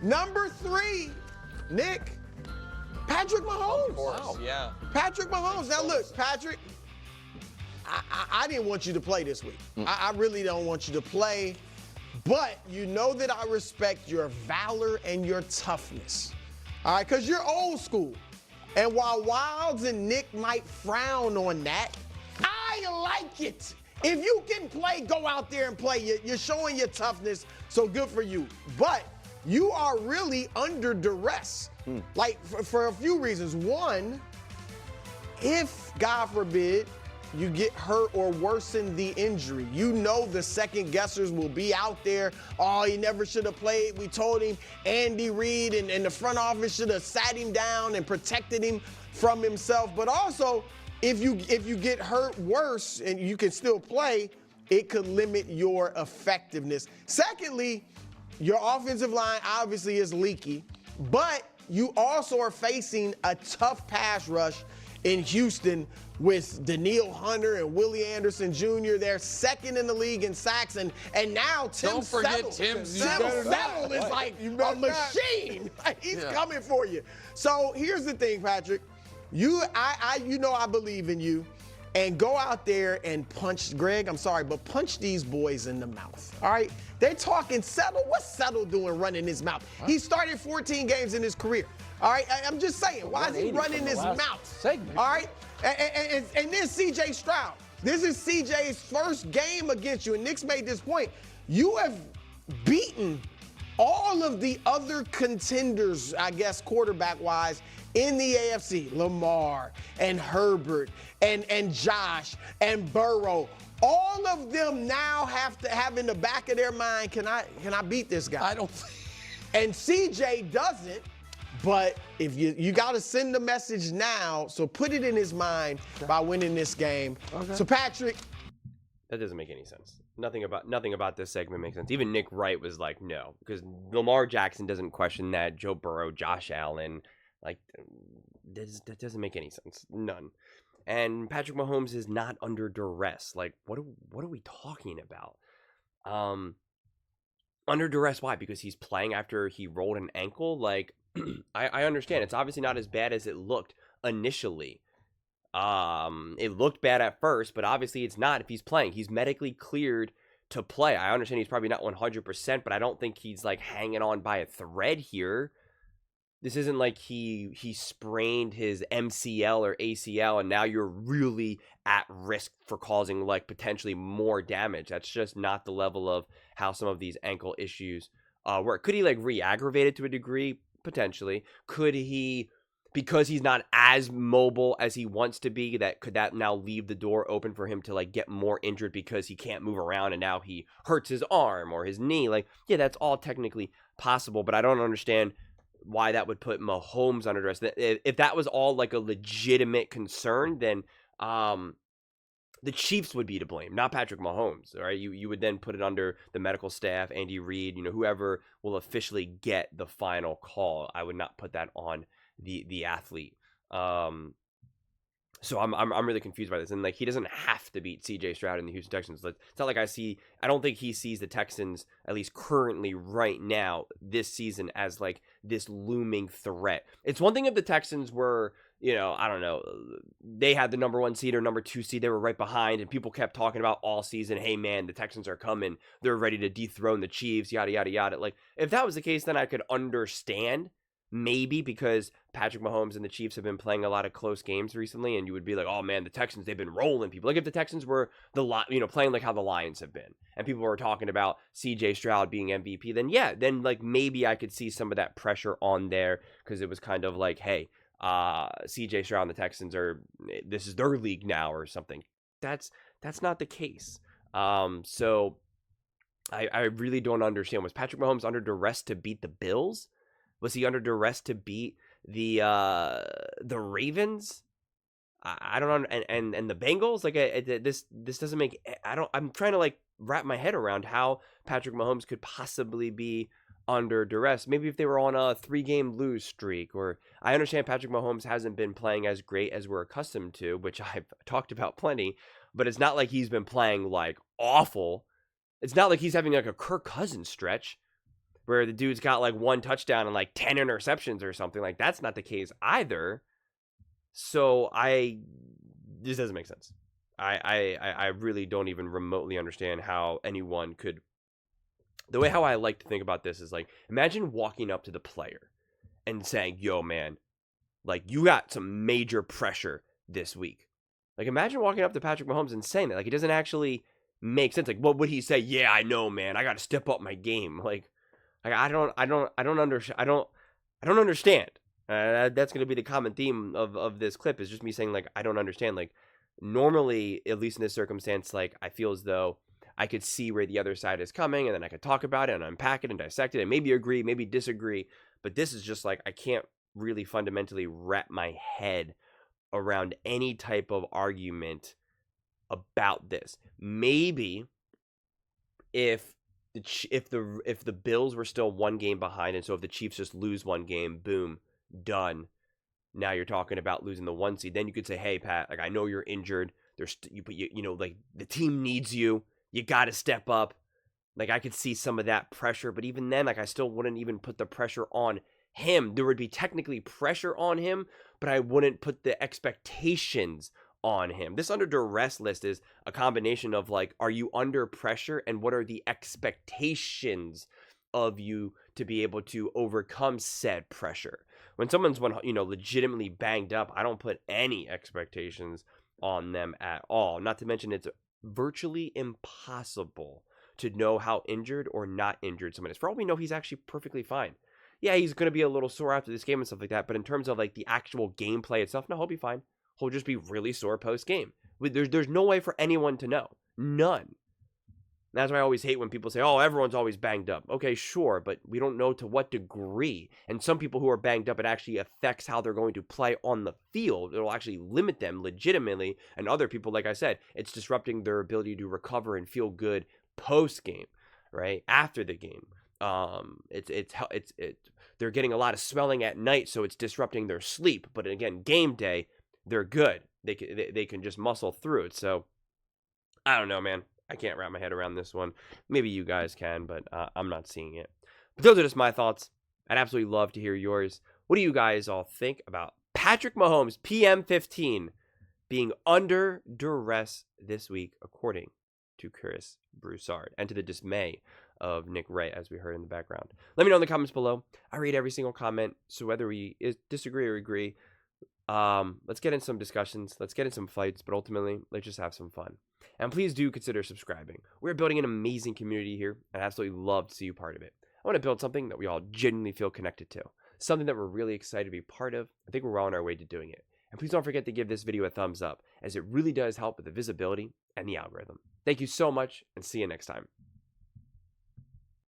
Number 3, Nick, Patrick Mahomes. Wow. Yeah. Patrick Mahomes. Now look, Patrick, I didn't want you to play this week. I really don't want you to play, but you know that I respect your valor and your toughness. All right, because you're old school. And while Wilds and Nick might frown on that, I like it. If you can play, go out there and play. You're showing your toughness, so good for you. But you are really under duress, like for a few reasons. One, if, God forbid, you get hurt or worsen the injury, you know the second guessers will be out there. Oh, he never should have played. We told him Andy Reid and the front office should have sat him down and protected him from himself. But also, if you get hurt worse and you can still play, it could limit your effectiveness. Secondly, your offensive line obviously is leaky, but you also are facing a tough pass rush in Houston with Danielle Hunter and Willie Anderson Jr. They're second in the league in sacks, and now Tim Settle. Tim Settle is like a machine. He's coming for you. So here's the thing, Patrick. I believe in you. And go out there and punch, Greg, I'm sorry, but punch these boys in the mouth, all right? They're talking Settle. What's Settle doing running his mouth? He started 14 games in his career, all right? I'm just saying, why is he running his mouth? Segment. All right? And then C.J. Stroud. This is C.J.'s first game against you, and Nick's made this point. You have beaten all of the other contenders, I guess, quarterback-wise, in the AFC, Lamar and Herbert and Josh and Burrow. All of them now have to have in the back of their mind, can I beat this guy? I don't. And CJ doesn't, but if you got to send the message now, so put it in his mind by winning this game. Okay. So Patrick, that doesn't make any sense. Nothing about this segment makes sense. Even Nick Wright was like, no, because Lamar Jackson doesn't question that. Joe Burrow, Josh Allen. Like, that doesn't make any sense. None. And Patrick Mahomes is not under duress. Like, what are we talking about? Under duress, why? Because he's playing after he rolled an ankle? Like, I understand. It's obviously not as bad as it looked initially. It looked bad at first, but obviously it's not if he's playing. He's medically cleared to play. I understand he's probably not 100%, but I don't think he's, like, hanging on by a thread here. This isn't like he sprained his MCL or ACL and now you're really at risk for causing like potentially more damage. That's just not the level of how some of these ankle issues work. Could he like re-aggravate it to a degree? Potentially. Could he, because he's not as mobile as he wants to be, could that now leave the door open for him to like get more injured because he can't move around and now he hurts his arm or his knee? Like, yeah, that's all technically possible, but I don't understand why that would put Mahomes under duress. If that was all like a legitimate concern, then the Chiefs would be to blame, not Patrick Mahomes. All right, you would then put it under the medical staff, Andy Reid, whoever will officially get the final call. I would not put that on the athlete. So I'm really confused by this, and like he doesn't have to beat C.J. Stroud in the Houston Texans. It's not like I don't think he sees the Texans, at least currently right now this season, as like this looming threat. It's one thing if the Texans were, I don't know, they had the number 1 seed or number 2 seed, they were right behind, and people kept talking about all season, hey man, the Texans are coming, they're ready to dethrone the Chiefs, yada yada yada. Like if that was the case, then I could understand. Maybe because Patrick Mahomes and the Chiefs have been playing a lot of close games recently, and you would be like, oh man, the Texans, they've been rolling people. Like if the Texans were playing like how the Lions have been, and people were talking about CJ Stroud being MVP, then like maybe I could see some of that pressure on there, because it was kind of like, hey, CJ Stroud and the Texans this is their league now or something. That's not the case. So I really don't understand. Was Patrick Mahomes under duress to beat the Bills? Was he under duress to beat the Ravens? I don't know, and the Bengals. Like this doesn't make. I'm trying to like wrap my head around how Patrick Mahomes could possibly be under duress. Maybe if they were on a 3-game lose streak, or I understand Patrick Mahomes hasn't been playing as great as we're accustomed to, which I've talked about plenty. But it's not like he's been playing like awful. It's not like he's having like a Kirk Cousins stretch. where the dude's got like 1 touchdown and like 10 interceptions or something. Like, that's not the case either. So this doesn't make sense. I really don't even remotely understand how anyone could. The way how I like to think about this is like, imagine walking up to the player and saying, yo, man, like, you got some major pressure this week. Like, imagine walking up to Patrick Mahomes and saying that. Like, it doesn't actually make sense. Like, what would he say? Yeah, I know, man. I got to step up my game. Like I don't understand. That's going to be the common theme of this clip, is just me saying, like, I don't understand. Like, normally, at least in this circumstance, like, I feel as though I could see where the other side is coming, and then I could talk about it and unpack it and dissect it and maybe agree, maybe disagree. But this is just like, I can't really fundamentally wrap my head around any type of argument about this. Maybe if the Bills were still 1 game behind, and so if the Chiefs just lose 1 game, boom, done. Now you're talking about losing the 1 seed. Then you could say, hey, Pat, like, I know you're injured. You know, like, the team needs you. You got to step up. Like, I could see some of that pressure, but even then, like, I still wouldn't even put the pressure on him. There would be technically pressure on him, but I wouldn't put the expectations on him. This under duress list is a combination of, like, are you under pressure, and what are the expectations of you to be able to overcome said pressure. When someone's, legitimately banged up, I don't put any expectations on them at all. Not to mention, it's virtually impossible to know how injured or not injured someone is. For all we know, he's actually perfectly fine. Yeah, he's going to be a little sore after this game and stuff like that, but in terms of, like, the actual gameplay itself, no, he'll be fine. He'll just be really sore post-game. There's no way for anyone to know. None. That's why I always hate when people say, oh, everyone's always banged up. Okay, sure, but we don't know to what degree. And some people who are banged up, it actually affects how they're going to play on the field. It'll actually limit them legitimately. And other people, like I said, it's disrupting their ability to recover and feel good post-game, right? After the game. They're getting a lot of swelling at night, so it's disrupting their sleep. But again, game day, they're good. They can just muscle through it. So, I don't know, man. I can't wrap my head around this one. Maybe you guys can, but I'm not seeing it. But those are just my thoughts. I'd absolutely love to hear yours. What do you guys all think about Patrick Mahomes, PM15, being under duress this week, according to Chris Broussard, and to the dismay of Nick Wright, as we heard in the background? Let me know in the comments below. I read every single comment, so whether we disagree or agree, let's get in some discussions, let's get in some fights, but ultimately, let's just have some fun. And please do consider subscribing. We're building an amazing community here, and I absolutely love to see you part of it. I want to build something that we all genuinely feel connected to, something that we're really excited to be part of. I think we're well on our way to doing it. And please don't forget to give this video a thumbs up, as it really does help with the visibility and the algorithm. Thank you so much, and see you next time.